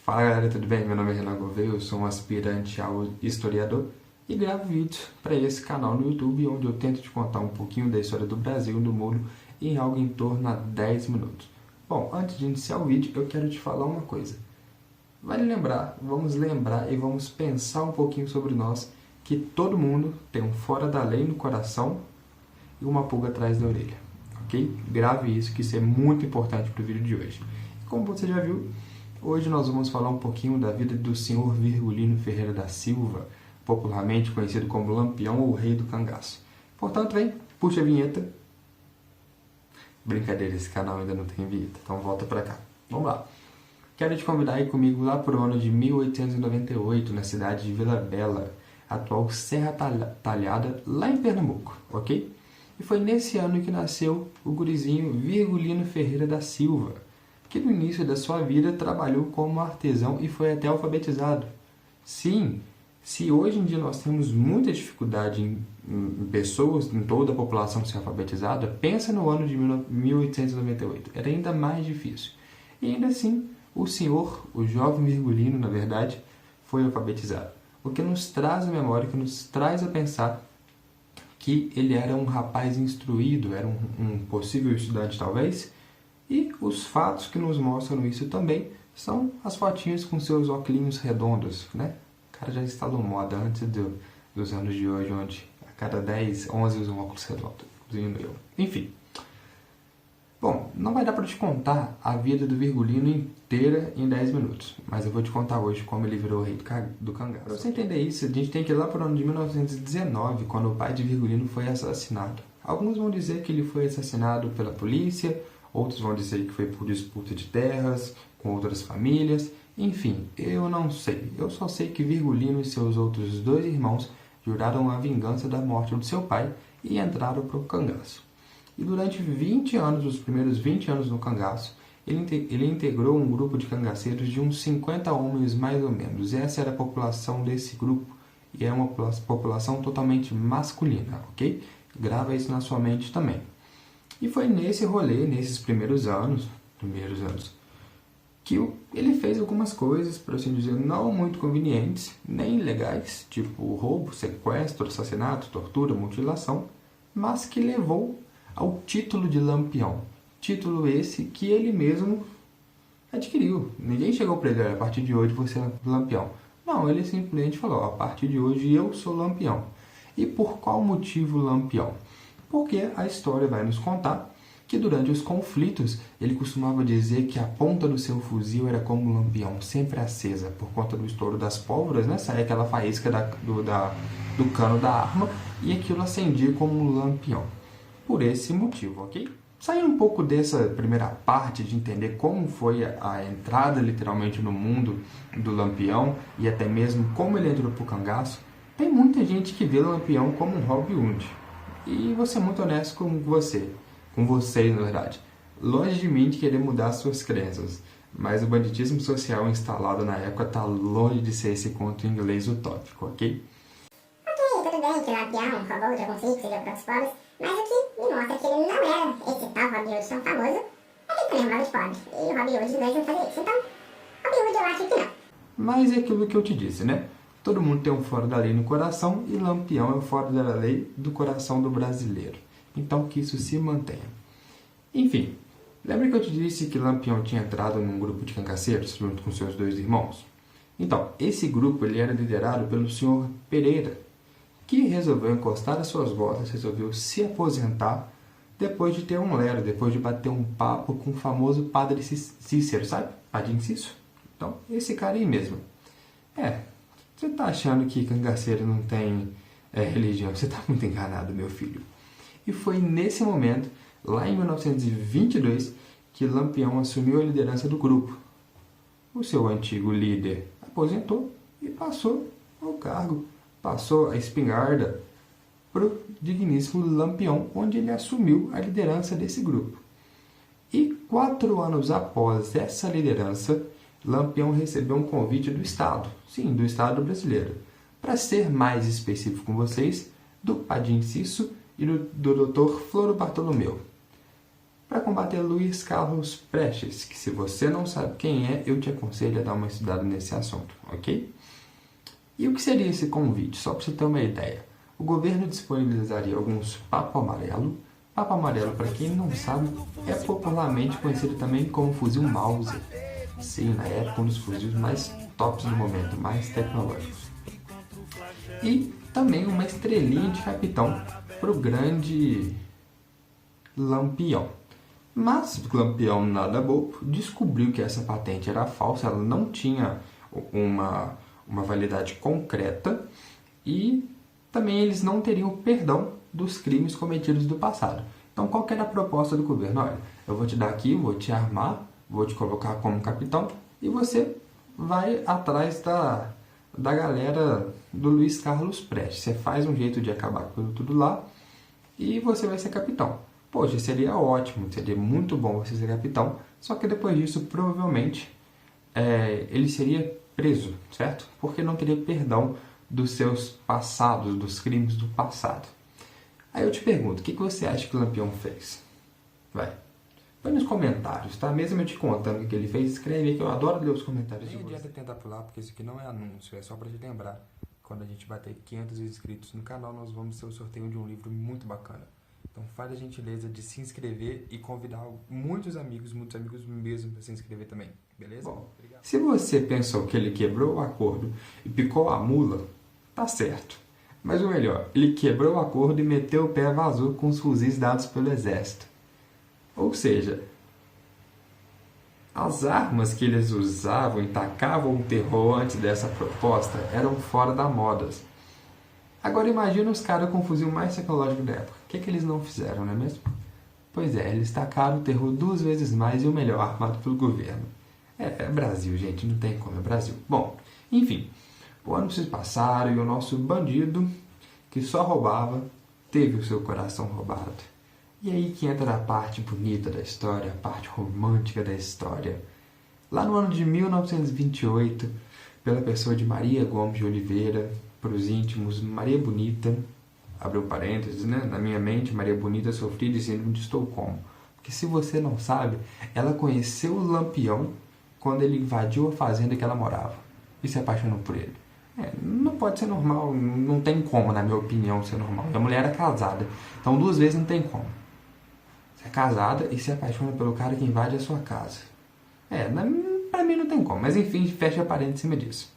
Fala galera, tudo bem? Meu nome é Renan Gouveia, eu sou um aspirante ao historiador e gravo vídeos para esse canal no YouTube, onde eu tento te contar um pouquinho da história do Brasil e do mundo em algo em torno a 10 minutos. Bom, antes de iniciar o vídeo, eu quero te falar uma coisa. Vamos lembrar e vamos pensar um pouquinho sobre nós, que todo mundo tem um fora da lei no coração e uma pulga atrás da orelha, ok? Grave isso, que isso é muito importante para o vídeo de hoje. Como você já viu, hoje nós vamos falar um pouquinho da vida do senhor Virgulino Ferreira da Silva, popularmente conhecido como Lampião ou Rei do Cangaço. Portanto, vem, puxa a vinheta. Brincadeira, esse canal ainda não tem vinheta, então volta pra cá. Vamos lá. Quero te convidar a ir comigo lá pro ano de 1898, na cidade de Vila Bela, atual Serra Talhada, lá em Pernambuco, ok? E foi nesse ano que nasceu o gurizinho Virgulino Ferreira da Silva, que no início da sua vida trabalhou como artesão e foi até alfabetizado. Sim, se hoje em dia nós temos muita dificuldade em pessoas, em toda a população ser alfabetizada, pensa no ano de 1898, era ainda mais difícil. E ainda assim, o jovem Virgulino, na verdade, foi alfabetizado. O que nos traz a memória, o que nos traz a pensar que ele era um rapaz instruído, era um possível estudante talvez. E os fatos que nos mostram isso também são as fotinhas com seus óculos redondos, né? O cara já instalou moda antes dos anos de hoje, onde a cada 10, 11 usam óculos redondos, incluindo eu. Enfim. Bom, não vai dar para te contar a vida do Virgulino inteira em 10 minutos, mas eu vou te contar hoje como ele virou o rei do cangaço. Para você entender isso, a gente tem que ir lá para o ano de 1919, quando o pai de Virgulino foi assassinado. Alguns vão dizer que ele foi assassinado pela polícia, outros vão dizer que foi por disputa de terras com outras famílias. Enfim, eu não sei. Eu só sei que Virgulino e seus outros dois irmãos juraram a vingança da morte do seu pai e entraram para o cangaço. E durante 20 anos, os primeiros 20 anos no cangaço, ele integrou um grupo de cangaceiros de uns 50 homens mais ou menos. Essa era a população desse grupo e é uma população totalmente masculina, ok? Grava isso na sua mente também. E foi nesse rolê, nesses primeiros anos, que ele fez algumas coisas, por assim dizer, não muito convenientes, nem legais, tipo roubo, sequestro, assassinato, tortura, mutilação, mas que levou ao título de Lampião. Título esse que ele mesmo adquiriu. Ninguém chegou para ele, a partir de hoje você é Lampião. Não, ele simplesmente falou, a partir de hoje eu sou Lampião. E por qual motivo Lampião? Porque a história vai nos contar que durante os conflitos ele costumava dizer que a ponta do seu fuzil era como um lampião, sempre acesa, por conta do estouro das pólvoras, né? Saía aquela faísca do cano da arma e aquilo acendia como um lampião. Por esse motivo, ok? Saindo um pouco dessa primeira parte de entender como foi a entrada literalmente no mundo do Lampião e até mesmo como ele entrou pro cangaço, tem muita gente que vê o Lampião como um hobby útil. E vou ser muito honesto com vocês na verdade. Longe de mim de querer mudar suas crenças, mas o banditismo social instalado na época está longe de ser esse conto em inglês utópico, ok? Ok, tudo bem que Lampião roubou o Dragon Fix e deu para os pobres, mas o que me mostra que ele não era esse tal Robin Hood tão famoso é que ele também roubava de pobre. E o Robin Hood os dois não fazia isso, então Robin Hood eu acho que não. Mas é aquilo que eu te disse, né? Todo mundo tem um fora da lei no coração e Lampião é o fora da lei do coração do brasileiro. Então que isso se mantenha. Enfim, lembra que eu te disse que Lampião tinha entrado num grupo de cangaceiros junto com seus dois irmãos? Então, esse grupo ele era liderado pelo senhor Pereira, que resolveu encostar as suas botas, resolveu se aposentar depois de ter um lero, depois de bater um papo com o famoso padre Cícero, sabe? Padre Cícero. Então, esse cara aí mesmo. Você tá achando que cangaceiro não tem religião? Você tá muito enganado, meu filho. E foi nesse momento, lá em 1922, que Lampião assumiu a liderança do grupo. O seu antigo líder aposentou e passou ao cargo, passou a espingarda para o digníssimo Lampião, onde ele assumiu a liderança desse grupo. E 4 anos após essa liderança, Lampião recebeu um convite do Estado, sim, do Estado brasileiro, para ser mais específico com vocês, do Padre Cícero e do Dr. Floro Bartolomeu. para combater Luiz Carlos Prestes, que se você não sabe quem é, eu te aconselho a dar uma estudada nesse assunto, ok? E o que seria esse convite? Só para você ter uma ideia. O governo disponibilizaria alguns papo amarelo. Papo amarelo, para quem não sabe, é popularmente conhecido também como fuzil Mauser. Sim, na época um dos fuzis mais tops do momento, mais tecnológicos. E também uma estrelinha de capitão para o grande Lampião. Mas o Lampião, nada bobo, descobriu que essa patente era falsa, ela não tinha uma validade concreta e também eles não teriam perdão dos crimes cometidos do passado. Então, qual que era a proposta do governo? Olha, eu vou te dar aqui, vou te armar, vou te colocar como capitão e você vai atrás da galera do Luiz Carlos Prestes. Você faz um jeito de acabar com tudo lá e você vai ser capitão. Poxa, seria ótimo, seria muito bom você ser capitão, só que depois disso, provavelmente, ele seria preso, certo? Porque não teria perdão dos seus passados, dos crimes do passado. Aí eu te pergunto, o que você acha que o Lampião fez? Vai. Põe nos comentários, tá? Mesmo eu te contando o que ele fez, escreve aí que eu adoro ler os comentários. Nem adianta tentar pular, porque isso aqui não é anúncio, é só pra te lembrar. Quando a gente bater 500 inscritos no canal, nós vamos ter o sorteio de um livro muito bacana. Então faz a gentileza de se inscrever e convidar muitos amigos mesmo para se inscrever também, beleza? Bom, se você pensou que ele quebrou o acordo e picou a mula, tá certo. Mas o melhor, ele quebrou o acordo e meteu o pé, vazou com os fuzis dados pelo exército. Ou seja, as armas que eles usavam e tacavam o terror antes dessa proposta eram fora da moda. Agora imagina os caras com o fuzil mais tecnológico da época. O que eles não fizeram, não é mesmo? Pois é, eles tacaram o terror 2 vezes mais e o melhor, armado pelo governo. É Brasil, gente, não tem como, é Brasil. Bom, enfim, o ano se passaram e o nosso bandido, que só roubava, teve o seu coração roubado. E aí que entra a parte bonita da história, a parte romântica da história. Lá no ano de 1928, pela pessoa de Maria Gomes de Oliveira, para os íntimos, Maria Bonita, abriu parênteses, né? Na minha mente, Maria Bonita sofria de síndrome de Estocolmo. Porque se você não sabe, ela conheceu o Lampião quando ele invadiu a fazenda que ela morava e se apaixonou por ele. Não pode ser normal, não tem como, na minha opinião, ser normal. A mulher era casada, então 2 vezes não tem como. Você é casada e se apaixona pelo cara que invade a sua casa. Pra mim não tem como, mas enfim, fecha parênteses em cima disso.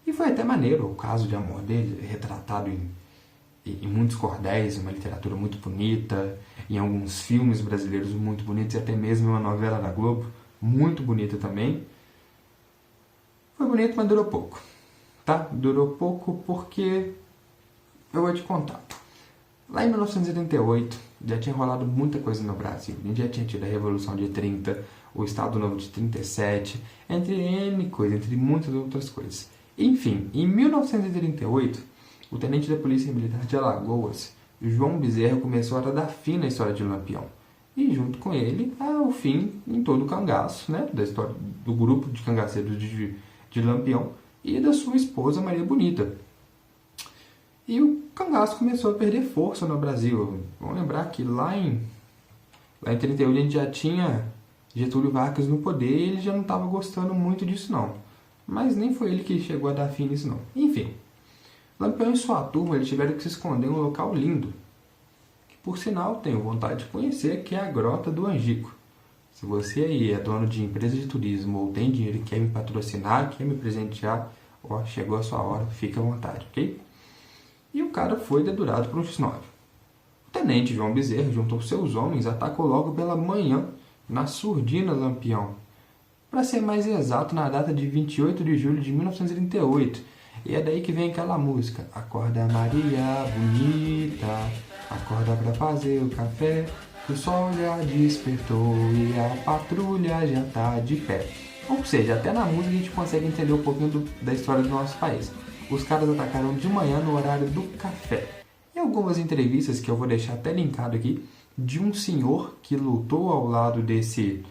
E foi até maneiro o caso de amor dele, retratado em muitos cordéis, uma literatura muito bonita, em alguns filmes brasileiros muito bonitos, e até mesmo uma novela da Globo, muito bonita também. Foi bonito, mas durou pouco. Tá? Durou pouco porque eu vou te contar. Lá em 1978, já tinha rolado muita coisa no Brasil. A gente já tinha tido a Revolução de 30, o Estado Novo de 37, entre N coisas, entre muitas outras coisas. Enfim, em 1938, o tenente da Polícia Militar de Alagoas, João Bezerra, começou a dar fim na história de Lampião. E junto com ele, o fim em todo o cangaço, né, da história do grupo de cangaceiros de Lampião e da sua esposa Maria Bonita. E o cangaço começou a perder força no Brasil. Vamos lembrar que lá em 38 a gente já tinha Getúlio Vargas no poder e ele já não estava gostando muito disso não. Mas nem foi ele que chegou a dar fim nisso não. Enfim, Lampião e sua turma eles tiveram que se esconder em um local lindo, que por sinal tenho vontade de conhecer, que é a Grota do Angico. Se você aí é dono de empresa de turismo ou tem dinheiro e quer me patrocinar, quer me presentear, chegou a sua hora, fica à vontade, ok? E o cara foi dedurado por um X9. O tenente João Bezerra juntou seus homens e atacou logo pela manhã na surdina Lampião. Para ser mais exato, na data de 28 de julho de 1938. E é daí que vem aquela música. Acorda Maria bonita, acorda pra fazer o café, que o sol já despertou e a patrulha já tá de pé. Ou seja, até na música a gente consegue entender um pouquinho da história do nosso país. Os caras atacaram de manhã no horário do café. E algumas entrevistas que eu vou deixar até linkado aqui, de um senhor que lutou ao lado desse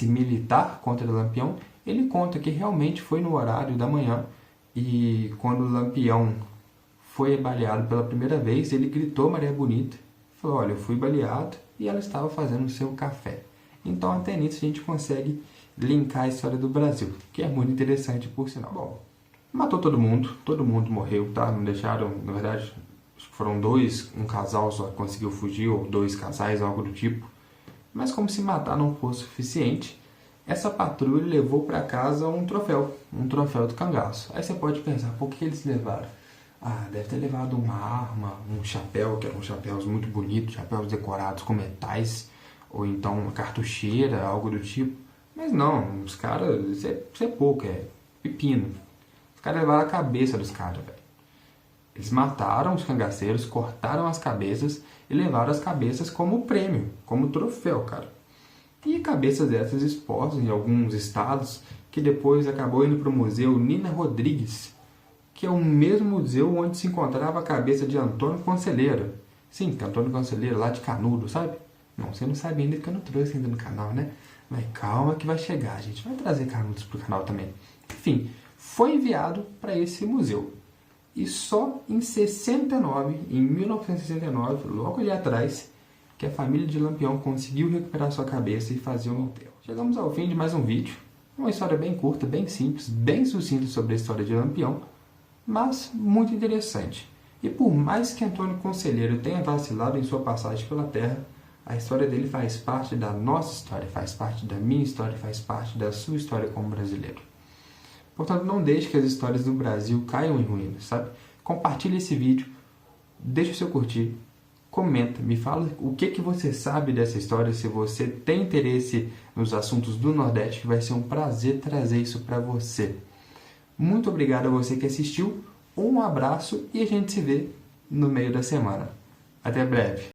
militar contra o Lampião, ele conta que realmente foi no horário da manhã e quando o Lampião foi baleado pela primeira vez, ele gritou Maria Bonita, falou, olha, eu fui baleado e ela estava fazendo o seu café. Então até nisso a gente consegue linkar a história do Brasil, que é muito interessante por sinal. Bom, matou todo mundo morreu, tá? Não deixaram, na verdade, acho que foram dois, um casal só conseguiu fugir, ou dois casais, algo do tipo. Mas como se matar não fosse suficiente, essa patrulha levou para casa um troféu do cangaço. Aí você pode pensar, por que eles levaram? Ah, deve ter levado uma arma, um chapéu, que eram chapéus muito bonitos, chapéus decorados com metais, ou então uma cartucheira, algo do tipo. Mas não, os caras, isso é pouco, é pepino. Os caras levaram a cabeça dos caras, velho. Eles mataram os cangaceiros, cortaram as cabeças e levaram as cabeças como prêmio, como troféu, cara. E cabeças dessas expostas em alguns estados, que depois acabou indo para o Museu Nina Rodrigues, que é o mesmo museu onde se encontrava a cabeça de Antônio Conselheiro. Sim, Antônio Conselheiro, lá de Canudo, sabe? Não, você não sabe ainda que eu não trouxe ainda no canal, né? Mas calma que vai chegar, a gente vai trazer Canudos pro canal também. Enfim, foi enviado para esse museu. E só em 1969, logo ali atrás, que a família de Lampião conseguiu recuperar sua cabeça e fazer um hotel. Chegamos ao fim de mais um vídeo. Uma história bem curta, bem simples, bem sucinta sobre a história de Lampião, mas muito interessante. E por mais que Antônio Conselheiro tenha vacilado em sua passagem pela Terra, a história dele faz parte da nossa história, faz parte da minha história, faz parte da sua história como brasileiro. Portanto, não deixe que as histórias do Brasil caiam em ruínas, sabe? Compartilhe esse vídeo, deixe o seu curtir, comenta, me fala o que você sabe dessa história, se você tem interesse nos assuntos do Nordeste, que vai ser um prazer trazer isso para você. Muito obrigado a você que assistiu, um abraço e a gente se vê no meio da semana. Até breve!